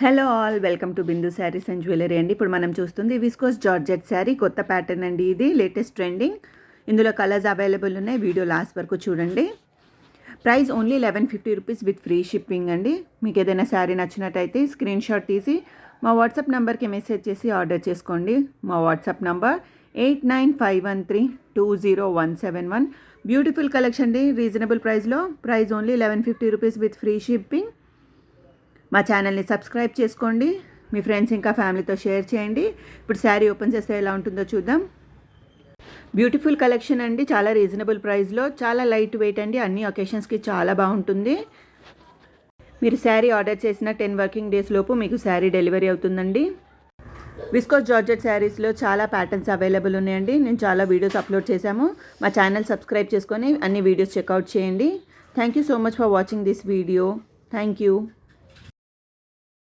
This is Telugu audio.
Hello all, welcome to Bindu saris and jewellery అండి. ఇప్పుడు మనం చూస్తుంది విస్కోస్ జార్జెట్ శారీ, కొత్త ప్యాటర్న్ అండి. ఇది లేటెస్ట్ ట్రెండింగ్. ఇందులో కలర్స్ అవైలబుల్ ఉన్నాయి. వీడియో లాస్ట్ వరకు చూడండి. Price only 1150 rupees with free shipping అండి. మీకు ఏదైనా శారీ నచ్చినట్టయితే స్క్రీన్ షాట్ తీసి మా వాట్సాప్ నెంబర్కి మెసేజ్ చేసి ఆర్డర్ చేసుకోండి. మా వాట్సాప్ నంబర్ 8951320171. బ్యూటిఫుల్ కలెక్షన్ అండి, రీజనబుల్ ప్రైస్లో. Price only 1150 rupees with free shipping. మా ఛానల్ని సబ్స్క్రైబ్ చేసుకోండి, మీ ఫ్రెండ్స్ ఇంకా ఫ్యామిలీతో షేర్ చేయండి. ఇప్పుడు శారీ ఓపెన్ చేస్తే ఎలా ఉంటుందో చూద్దాం. బ్యూటిఫుల్ కలెక్షన్ అండి, చాలా రీజనబుల్ ప్రైస్లో, చాలా లైట్ వెయిట్ అండి. అన్ని ఒకేషన్స్కి చాలా బాగుంటుంది. మీరు శారీ ఆర్డర్ చేసిన 10 వర్కింగ్ డేస్ లోపు మీకు శారీ డెలివరీ అవుతుందండి. విస్కోస్ జార్జెట్ శారీస్లో చాలా ప్యాటర్న్స్ అవైలబుల్ ఉన్నాయండి. నేను చాలా వీడియోస్ అప్లోడ్ చేశాము. మా ఛానల్ సబ్స్క్రైబ్ చేసుకొని అన్ని వీడియోస్ చెక్అవుట్ చేయండి. Thank you so much for watching this video. Thank you.